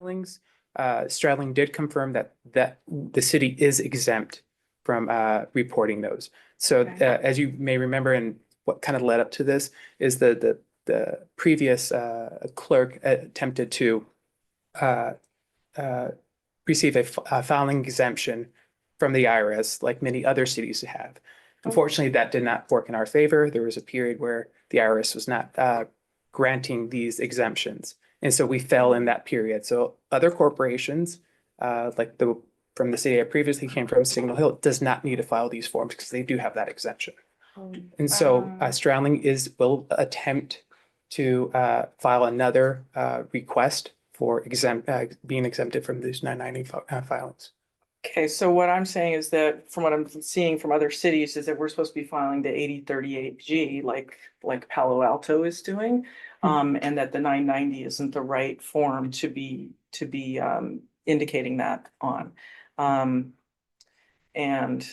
filings, Stradling did confirm that the city is exempt from reporting those. So as you may remember, and what kind of led up to this is the previous clerk attempted to uh, uh, receive a filing exemption from the IRS, like many other cities have. Unfortunately, that did not work in our favor. There was a period where the IRS was not granting these exemptions. And so we fell in that period. So other corporations, like the from the city I previously came from, Signal Hill, does not need to file these forms because they do have that exemption. And so Stradling will attempt to file another request for being exempted from these 990 filings. Okay, so what I'm saying is that from what I'm seeing from other cities is that we're supposed to be filing the 8038G like Palo Alto is doing, and that the 990 isn't the right form to be indicating that on. And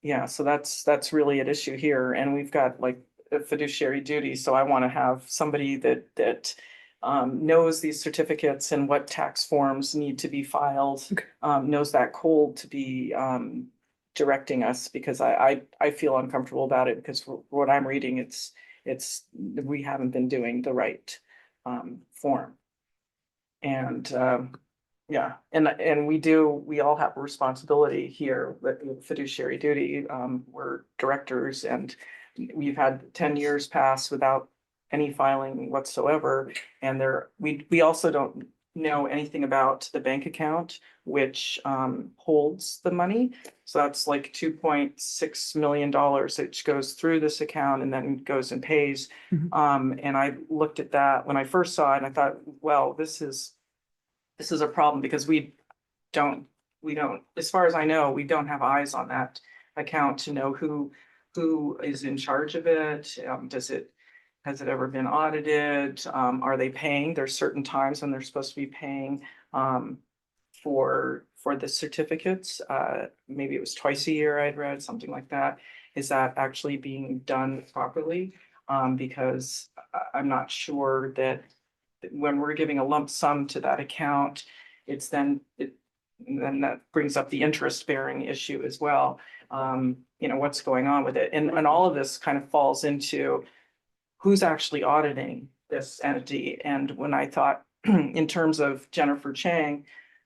yeah, so that's really an issue here, and we've got like a fiduciary duty. So I want to have somebody that knows these certificates and what tax forms need to be filed, knows that code to be directing us, because I feel uncomfortable about it, because what I'm reading, we haven't been doing the right form. And yeah, and we all have a responsibility here with fiduciary duty. We're directors, and we've had 10 years pass without any filing whatsoever. And we also don't know anything about the bank account, which holds the money. So that's like $2.6 million, which goes through this account and then goes and pays. And I looked at that when I first saw it, and I thought, well, this is a problem, because we don't, as far as I know, we don't have eyes on that account to know who is in charge of it. Has it ever been audited? Are they paying? There's certain times when they're supposed to be paying for the certificates. Maybe it was twice a year, I'd read something like that. Is that actually being done properly? Because I'm not sure that when we're giving a lump sum to that account, then that brings up the interest bearing issue as well. What's going on with it, and all of this kind of falls into who's actually auditing this entity. And when I thought in terms of Jennifer Chang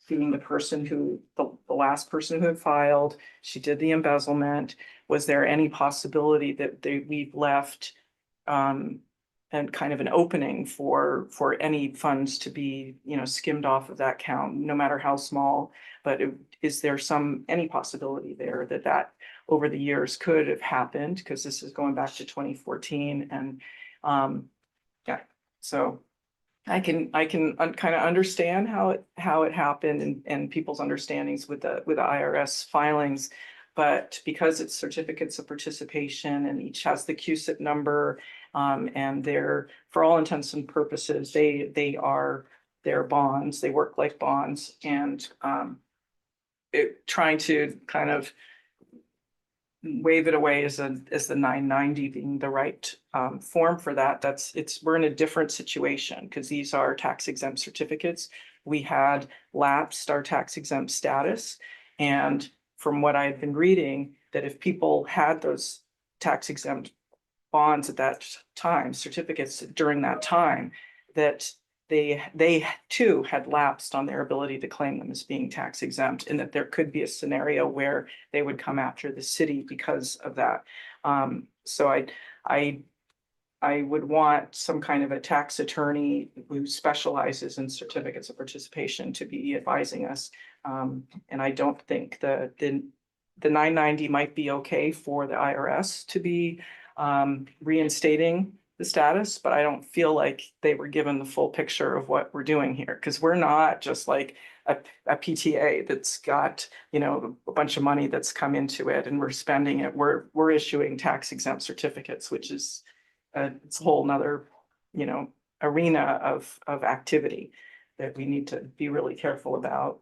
being the last person who had filed, she did the embezzlement. Was there any possibility that we've left and kind of an opening for any funds to be, skimmed off of that count, no matter how small? But is there any possibility there that over the years could have happened? Because this is going back to 2014, and yeah, so I can kind of understand how it happened, and people's understandings with the IRS filings. But because it's certificates of participation and each has the CUSIP number, and they're, for all intents and purposes, they're bonds, they work like bonds, and trying to kind of wave it away as the 990 being the right form for that. We're in a different situation, because these are tax exempt certificates. We had lapsed our tax exempt status, and from what I had been reading, that if people had those tax exempt bonds at that time, certificates during that time, that they too had lapsed on their ability to claim them as being tax exempt, and that there could be a scenario where they would come after the city because of that. So I would want some kind of a tax attorney who specializes in certificates of participation to be advising us. And I don't think the 990 might be okay for the IRS to be reinstating the status, but I don't feel like they were given the full picture of what we're doing here, because we're not just like a PTA that's got, a bunch of money that's come into it and we're spending it. We're issuing tax exempt certificates, which is it's a whole nother, arena of activity that we need to be really careful about.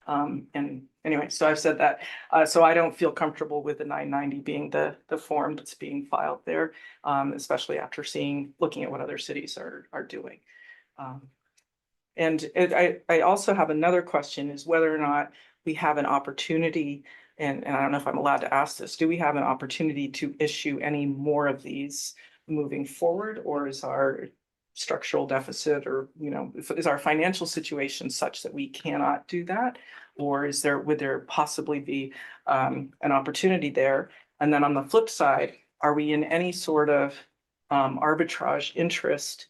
And anyway, so I've said that. So I don't feel comfortable with the 990 being the form that's being filed there, especially after looking at what other cities are doing. And I also have another question is whether or not we have an opportunity, and I don't know if I'm allowed to ask this, do we have an opportunity to issue any more of these moving forward, or is our structural deficit, or, you know, is our financial situation such that we cannot do that? Or would there possibly be an opportunity there? And then on the flip side, are we in any sort of arbitrage interest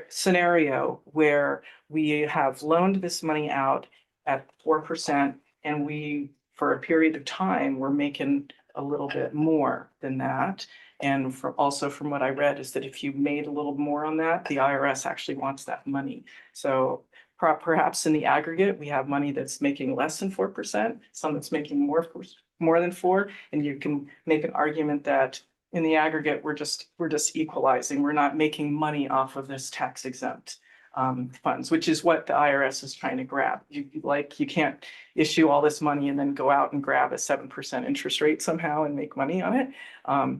scenario where we have loaned this money out at 4%, and we, for a period of time, we're making a little bit more than that? And also from what I read is that if you made a little more on that, the IRS actually wants that money. So perhaps in the aggregate, we have money that's making less than 4%, some that's making more than 4%, and you can make an argument that in the aggregate, we're just equalizing. We're not making money off of this tax exempt funds, which is what the IRS is trying to grab. You can't issue all this money and then go out and grab a 7% interest rate somehow and make money on it.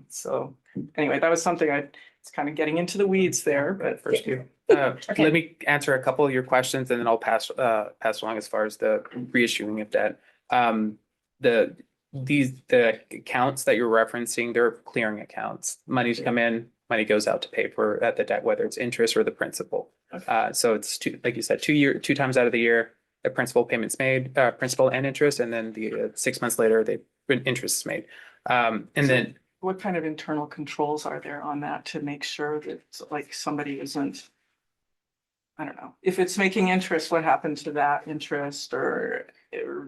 So anyway, that was something it's kind of getting into the weeds there, but first you. Okay. Let me answer a couple of your questions, and then I'll pass along as far as the reissuing of debt. The accounts that you're referencing, they're clearing accounts. Money's come in, money goes out to pay for the debt, whether it's interest or the principal. Okay. So it's like you said, 2 times out of the year, the principal payments made, principal and interest, and then the 6 months later, interest is made. And then what kind of internal controls are there on that to make sure that like somebody isn't, I don't know, if it's making interest, what happened to that interest, or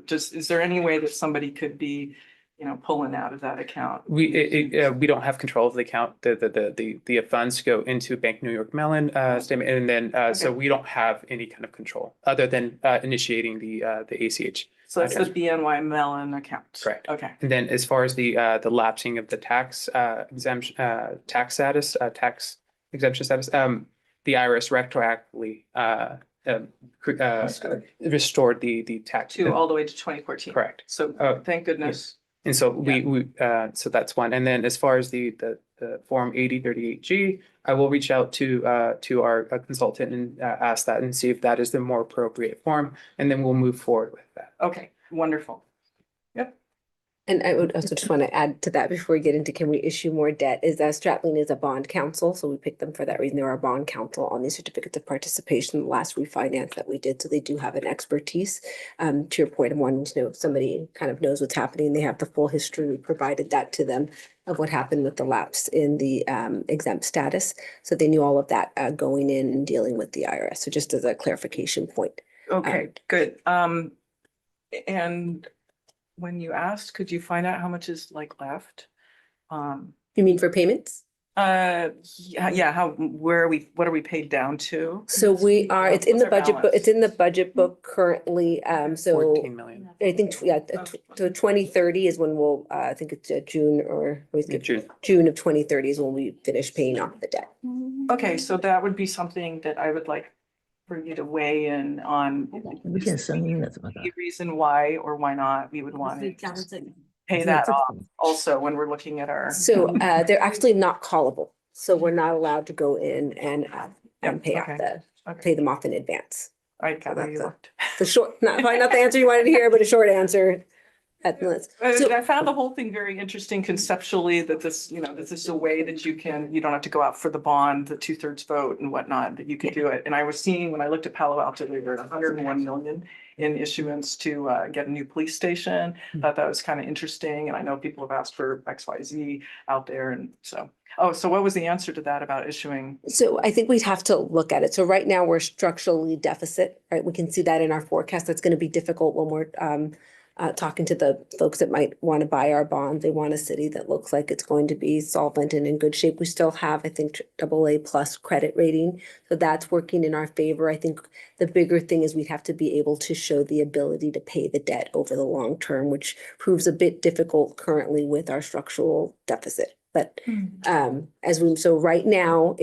just, is there any way that somebody could be, you know, pulling out of that account? we don't have control of the account. The funds go into Bank New York Mellon statement, and then so we don't have any kind of control other than initiating the ACH. So that's the BNY Mellon account. Correct. Okay. And then as far as the lapsing of the tax exemption, tax exemption status, the IRS retroactively restored the tax all the way to 2014. Correct. So thank goodness. And so so that's one. And then as far as the Form 8038G, I will reach out to our consultant and ask that and see if that is the more appropriate form, and then we'll move forward with that. Okay, wonderful. Yep. And I would also just want to add to that before we get into can we issue more debt, is that Stratling is a bond counsel. So we picked them for that reason. They're our bond counsel on these certificates of participation, the last refinance that we did. So they do have an expertise. To your point of wanting to know if somebody kind of knows what's happening, they have the full history. We provided that to them of what happened with the lapse in the exempt status. So they knew all of that going in and dealing with the IRS. So just as a clarification point. Okay, good. And when you asked, could you find out how much is like left? You mean for payments? Yeah, what are we paid down to? So we are, it's in the budget, but it's in the budget book currently. So 14 million. I think, so 2030 is when we'll, I think it's June or June of 2030 is when we finish paying off the debt. Okay, so that would be something that I would like for you to weigh in on. The reason why or why not we would want to pay that off also when we're looking at our. So they're actually not callable. So we're not allowed to go in and pay pay them off in advance. I got So you that's looked. the short, probably not the answer you wanted to hear, but a short answer. I found the whole thing very interesting conceptually, that this, you know, this is a way that you don't have to go out for the bond, the 2/3 vote and whatnot, that you could do it. And I was seeing, when I looked at Palo Alto, they were at 101 million in issuance to get a new police station. Thought that was kind of interesting. And I know people have asked for XYZ out there. And so, so what was the answer to that about issuing? So I think we'd have to look at it. So right now we're structurally deficit, right? We can see that in our forecast. That's going to be difficult when we're talking to the folks that might want to buy our bond. They want a city that looks like it's going to be solvent and in good shape. We still have, I think, AA+ credit rating. So that's working in our favor. I think the bigger thing is we'd have to be able to show the ability to pay the debt over the long term, which proves a bit difficult currently with our structural deficit. But so right now,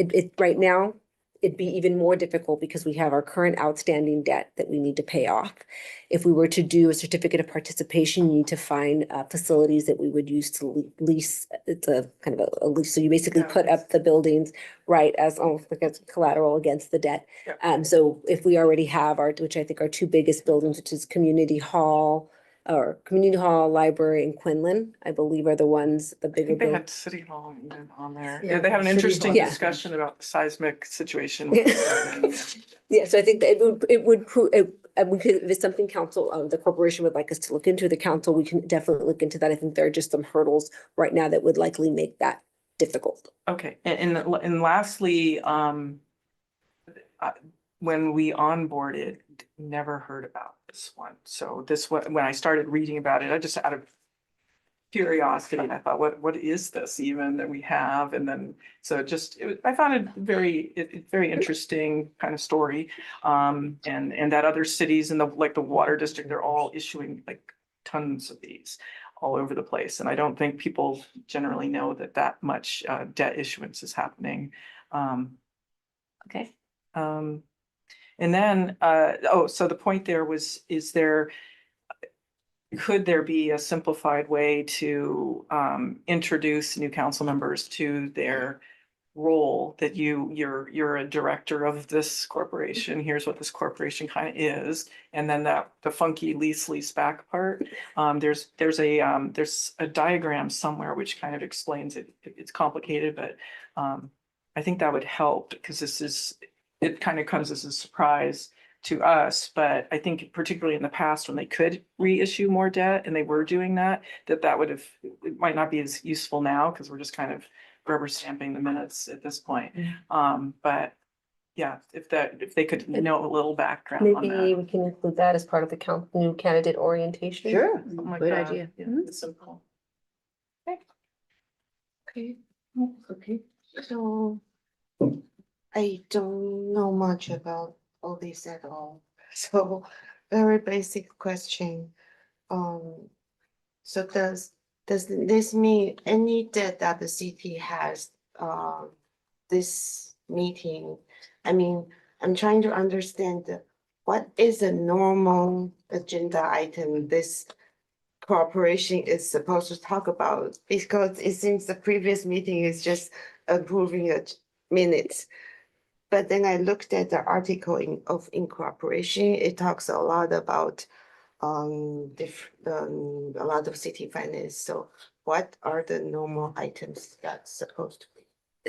it'd be even more difficult because we have our current outstanding debt that we need to pay off. If we were to do a certificate of participation, you need to find facilities that we would use to lease. It's a kind of a lease. So you basically Yeah. put up the buildings, right, as almost like as collateral against the debt. Yeah. So if we already have which I think are two biggest buildings, which is Community Hall, Library, and Quinlan, I believe are the ones, the I bigger think they buildings. had City Hall even on there. Yeah, They had an City interesting Hall. Yeah. discussion about the seismic situation. Yeah, so I think that it would prove, we could, if it's something council, the corporation would like us to look into, the council, we can definitely look into that. I think there are just some hurdles right now that would likely make that difficult. Okay, and lastly, when we onboarded, never heard about this one. So this one, when I started reading about it, I just out of curiosity, I thought, what is this even that we have? And then, so I found it very interesting kind of story. And that other cities in like the water district, they're all issuing like tons of these all over the place. And I don't think people generally know that much debt issuance is happening. Okay. And then, so the point there was, could there be a simplified way to introduce new council members to their role that you're a director of this corporation, here's what this corporation kind of is, and then the funky lease back part. There's a diagram somewhere which kind of explains it. It's complicated, but I think that would help because it kind of comes as a surprise to us, but I think particularly in the past when they could reissue more debt and they were doing that it might not be as useful now because we're just kind of rubber stamping the minutes at this point. But yeah, if they could know a little background on Maybe that. we can include that as part of the new candidate orientation. Sure, Something like good that. idea. Yeah, it's simple. Okay. Okay, so I don't know much about all this at all. So very basic question. So does this mean any debt that the city has, this meeting? I mean, I'm trying to understand what is a normal agenda item this corporation is supposed to talk about, because it seems the previous meeting is just approving a minutes. But then I looked at the article of incorporation, it talks a lot about a lot of city finance. So what are the normal items that's supposed to be?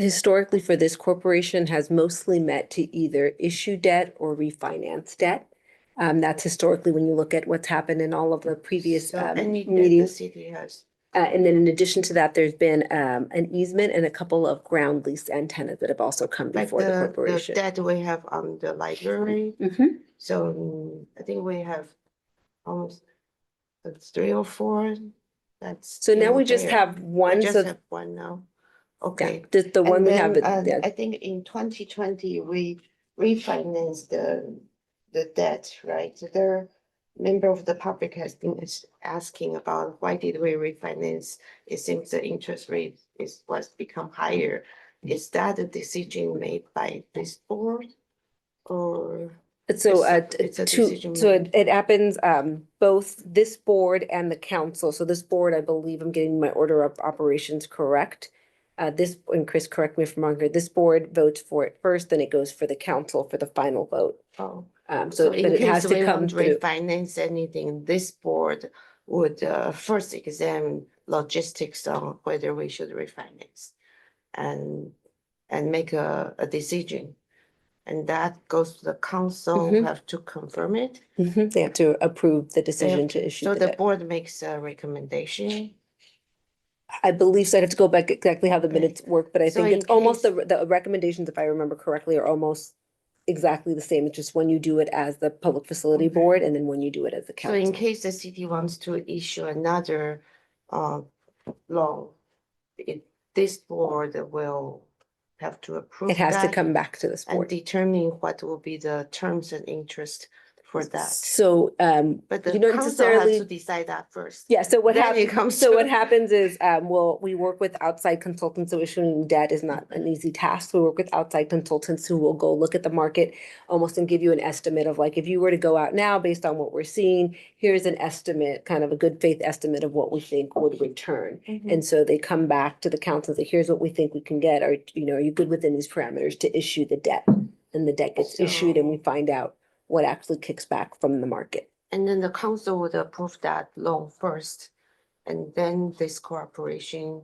Historically, for this corporation has mostly met to either issue debt or refinance debt. That's historically when you look at what's happened in all of the previous So any debt the meetings. city has. And then in addition to that, there's been an easement and a couple of ground lease antennas that have also come Like before the the corporation. debt we have on the library. Mhm. So I think we have almost 3 or 4. That's. So now still we just there. have We one, just so have one now. yeah, Okay. the one And we have, then, yeah. I think in 2020, we refinanced the debt, right? So there, member of the public has been asking about why did we refinance? It seems the interest rate was become higher. Is that a decision made by this board? Or? So It's a decision so making. it happens both this board and the council. So this board, I believe I'm getting my order of operations correct. This, and Chris, correct me if I'm wrong here, this board votes for it first, then it goes for the council for the final vote. Oh. So So but in it has case to we come want to through. refinance anything, this board would first examine logistics on whether we should refinance. And make a decision. And that goes to the council, who Mhm. have to confirm it. They have to approve the They decision have to issue So the the debt. board makes a recommendation. I believe so. I'd have to go back exactly how the Okay. minutes work, but I So think in it's almost case- the recommendations, if I remember correctly, are almost exactly the same. It's just when you do it as the public facility Okay. board and then when you do it as the So in council. case the city wants to issue another loan, this board will have to approve It has to that come back to this and board. determine what will be the terms and interest for that. So, But you the don't council has necessarily. to decide that first. Yeah, so what Then happens, it comes so to- what happens is, we work with outside consultants, so issuing debt is not an easy task. We work with outside consultants who will go look at the market almost and give you an estimate of like, if you were to go out now, based on what we're seeing, here's an estimate, kind of a good faith estimate of what we think would return. Mhm. And so they come back to the council and say, here's what we think we can get, are you good within these parameters to issue the debt? And the debt gets issued and we find out what actually kicks back from the market. And then the council would approve that loan first, and then this corporation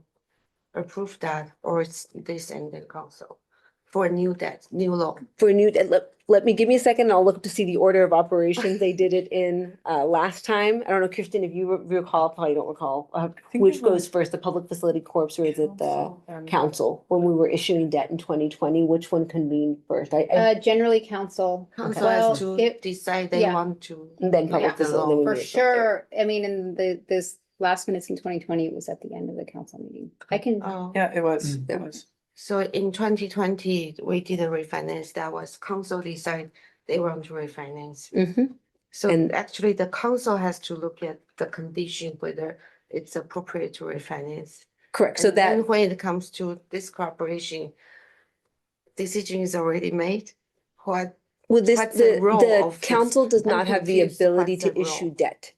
approve that, or it's this and then council for new debt, new loan. For new, give me a second, and I'll look to see the order of operations they did it in last time. I don't know, Kirsten, if you recall, probably don't recall, think which it goes was first, the Public Facility Corps or is it the Council and- council? When we were issuing debt in 2020, which one convened first? Generally council. Council Well, has to it- decide they yeah. want to. And then Public make the Facility, loan. we For made it there. sure, I mean, in this last minutes in 2020, it was at the end of the council meeting. I can, Oh, Yeah, it was, Mm. it was. so in 2020, we did a refinance, that was council decide they want to refinance. Mhm. So And- actually, the council has to look at the condition, whether it's appropriate to refinance. Correct, so And then that, when it comes to this corporation, decision is already made. What, with this, what's the role the of this? council does I'm not have the confused, ability what's the to issue role? debt.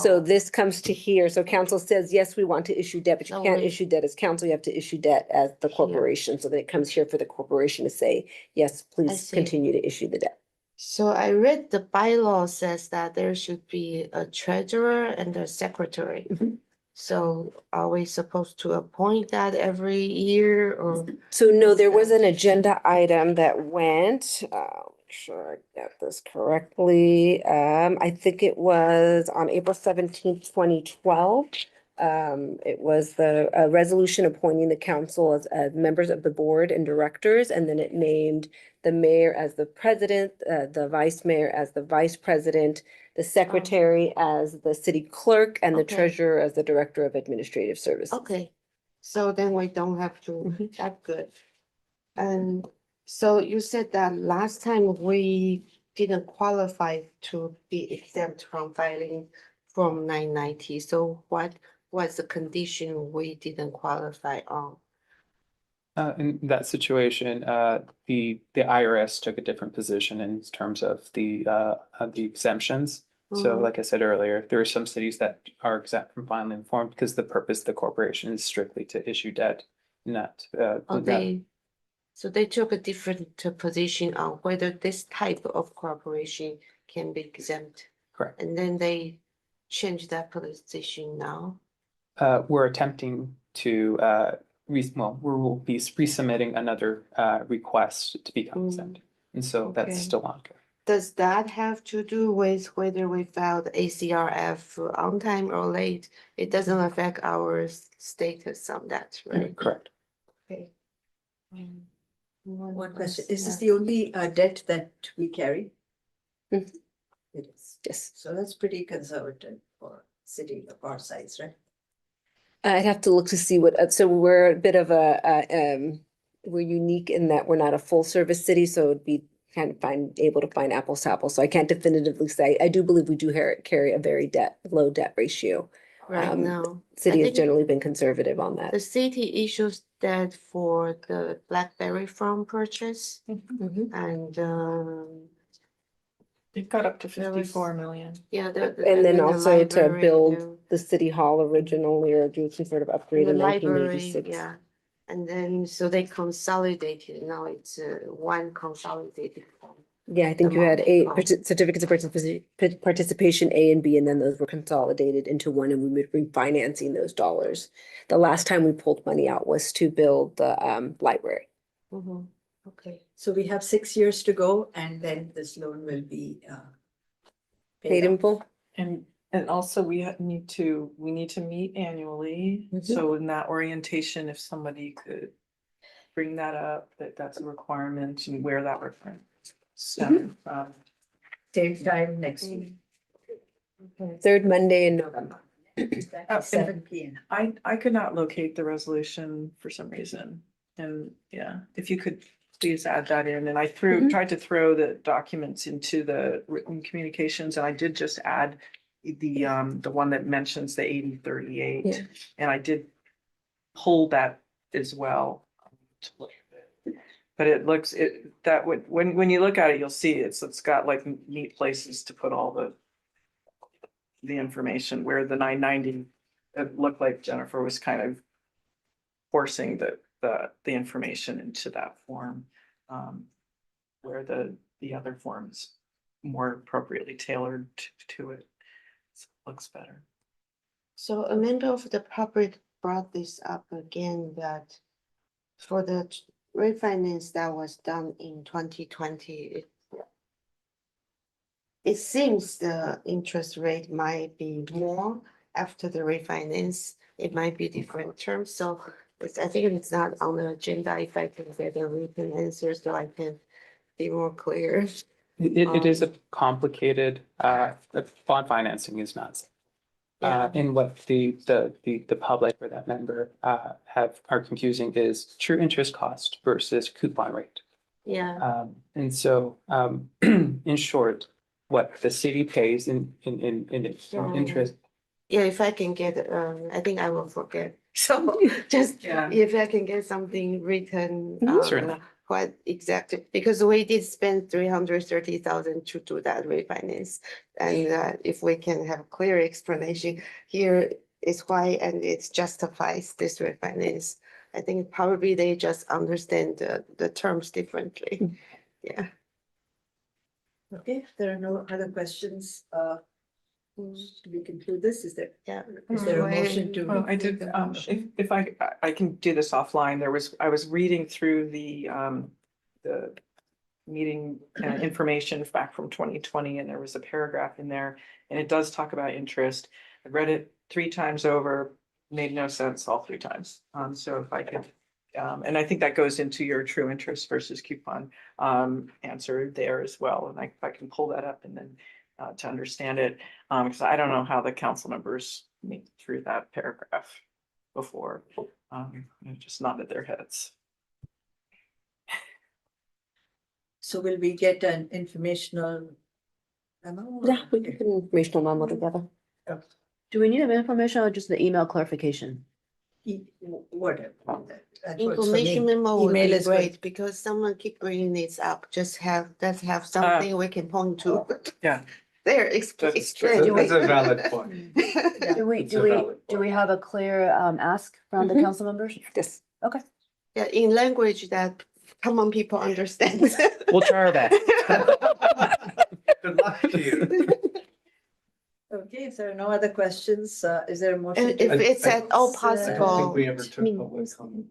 So Oh. this comes to here, so council says, yes, we want to issue debt, but you So can't we- issue debt as council, you have to issue debt as the Here. corporation, so then it comes here for the corporation to say, yes, please see. continue to issue the debt. So I read the bylaw says that there should be a treasurer and a secretary. Mhm. So are we supposed to appoint that every year or? So no, there was an agenda item that went, make sure I get this correctly. I think it was on April 17th, 2012. It was the resolution appointing the council as members of the board and directors, and then it named the mayor as the president, the vice mayor as the vice president, the secretary as the city clerk, and the Okay. treasurer as the director of administrative services. Okay, so then we don't have to, Mhm. that's good. And so you said that last time we didn't qualify to be exempt from filing from 990. So what was the condition we didn't qualify on? In that situation, the IRS took a different position in terms of the exemptions. So Mhm. like I said earlier, there are some cities that are exempt from filing the form because the purpose of the corporation is strictly to issue debt, not. Oh, not- so they took a different position on whether this type of corporation can be exempt. Correct. And then they changed that position now. We're attempting to, we will be resubmitting another request to become Mm. exempt. And so that's Okay. still ongoing. Does that have to do with whether we filed ACRF on time or late? It doesn't affect our status on that, right? Correct. Okay. One question, is this the only debt that we carry? Mhm. It is, Yes. so that's pretty conservative for city of our size, right? I'd have to look to see what, so we're a bit of we're unique in that we're not a full service city, so it'd be kind of able to find apples to apples. So I can't definitively say, I do believe we do carry a very low debt ratio. Right now, City has think- generally been conservative on that. the city issues that for the BlackBerry farm purchase Mhm. and, It got up to There was- 54 million. yeah. And then the also to library, build the city hall originally or do some sort of upgrade The in library, 1986. yeah. And then, so they consolidated, now it's one consolidated form. Yeah, I think The you had multi-phone. certificates of participation A and B, and then those were consolidated into one, and we were refinancing those dollars. The last time we pulled money out was to build the library. Mhm. Okay, So we have 6 years to go and then this loan will be Paid in off. full? And also we need to meet annually. Mhm. So in that orientation, if somebody could bring that up, that's a requirement and where that reference. stemmed from. Same time next week. Third Monday in November. Oh, 7 p.m. I could not locate the resolution for some reason. And yeah, if you could please add that in. And I tried to throw the documents into the written communications, and I did just add the one that mentions the 8038. Yeah. And I did pull that as well. But it looks, when you look at it, you'll see it's got like neat places to put all the information, where the 990, it looked like Jennifer was kind of forcing the information into that form, where the other form is more appropriately tailored to it. So it looks better. So a member of the public brought this up again, that for the refinance that was done in 2020, it seems the interest rate might be more after the refinance. It might be different terms, so I think it's not on the agenda. If I can get a written answer, so I can be more clear. It is a complicated, the bond financing is not. Yeah. And what the public or that member are confusing is true interest cost versus coupon rate. Yeah, And so, in short, what the city pays in interest. yeah, if I can get, I think I will forget. So just, Yeah. if I can get something written. Certainly. What exactly, because we did spend 330,000 to do that refinance. And if we can have clear explanation here is why, and it justifies this refinance. I think probably they just understand the terms differently. Yeah. Okay, if there are no other questions, should we conclude this? Is there, Yeah. is there a motion to? Well, I did, if I can do this offline, I was reading through the meeting information back from 2020, and there was a paragraph in there, and it does talk about interest. I read it 3 times over, made no sense all 3 times. So if I could, and I think that goes into your true interest versus coupon answer there as well. And if I can pull that up and then to understand it, because I don't know how the council members meet through that paragraph before. It just nodded their heads. So will we get an informational memo? Yeah, we can put an informational memo together. Do we need an information or just the email clarification? Whatever. That works for Information me. memo would Email be is good. great, because someone keep bringing this up, let's have something we can point to. Yeah. There, That's explain. true. That's a valid point. Yeah. Do we have a clear ask from the Mhm. council members? Yes. Yeah, in language that common people understand. We'll try our best. Good luck to you. Okay, if there are no other questions, is there a motion? And to- if it's at all I don't think possible, we ever took public comment.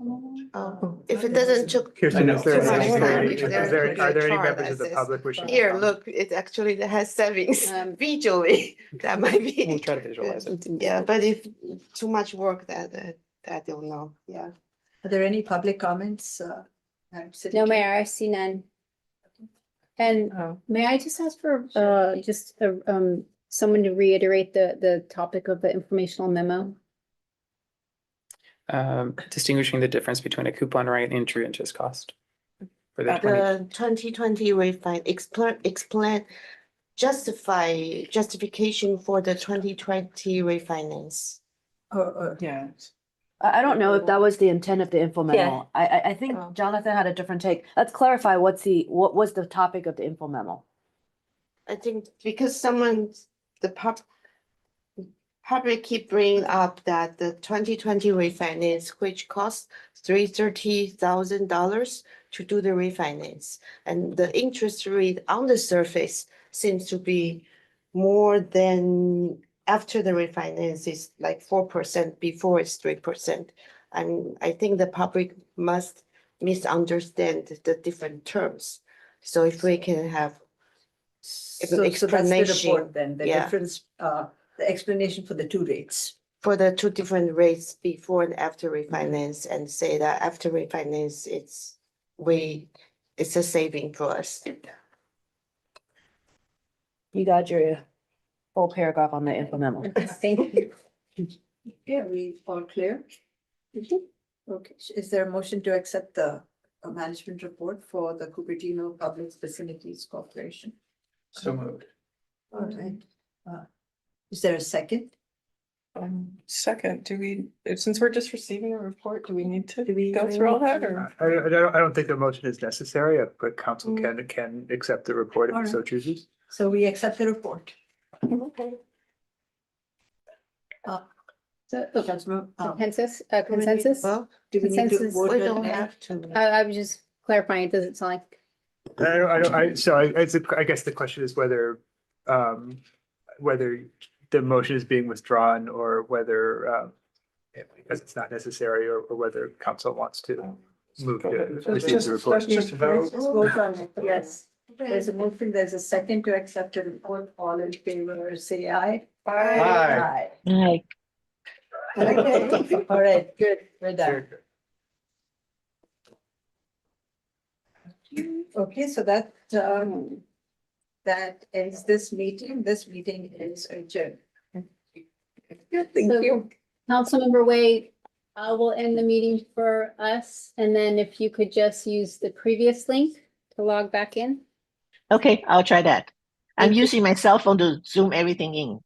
if it doesn't took. Kirsten, is there too much any- time, is if there- could be are a there any chart members that of the says, public wishing? to Here, comment? look, it actually has savings visually, that might be. We'll try to visualize it. Yeah, but if too much work, that I don't know, yeah. Are there any public comments? Madam City No, Clerk? Mayor, I see none. And Oh. may I just ask for just someone to reiterate the topic of the informational memo? Distinguishing the difference between a coupon rate and true interest cost. For the 20, The 2020 refine, explain, justification for the 2020 refinance. Yeah. I don't know if that was the intent of the info memo. I think Oh. Jonathan had a different take. Let's clarify what was the topic of the info memo? I think because the public keep bringing up that the 2020 refinance, which cost $330,000 to do the refinance. And the interest rate on the surface seems to be more than after the refinance is like 4%, before it's 3%. I think the public must misunderstand the different terms. So if we can have So that's the explanation, report then, the yeah. difference, the explanation for the 2 rates. for the 2 different rates before and after refinance, and say that after refinance, it's a saving for us. You got your full paragraph on the info memo. Thank you. Yeah, we all clear? Okay, is there a motion to accept the a management report for the Cupertino Public Facilities Corporation. So moved. All right. Is there a second? Second, since we're just receiving a report, do we need to Do we go through all that or? I don't think the motion is necessary, but council can accept the report if it so chooses. So we accept the report. Okay. So, Councilor, consensus, do we need- consensus? Well, do we need to Consensus. vote we on don't that? have to. I was just clarifying, it doesn't sound like, I guess the question is whether the motion is being withdrawn or whether because it's not necessary or whether council wants to move Go to ahead. receive Let's the report. just vote. Let's vote on it, yes. There's a motion, there's a second to accept the report. All in favor, say aye. Aye. Right. Okay, all right, good, we're done. Okay, so that ends this meeting. This meeting is adjourned. Thank you. Councilmember Wade, will end the meeting for us, and then if you could just use the previous link to log back in. Okay, I'll try that. I'm Thank you. using my cell phone to zoom everything in. Okay.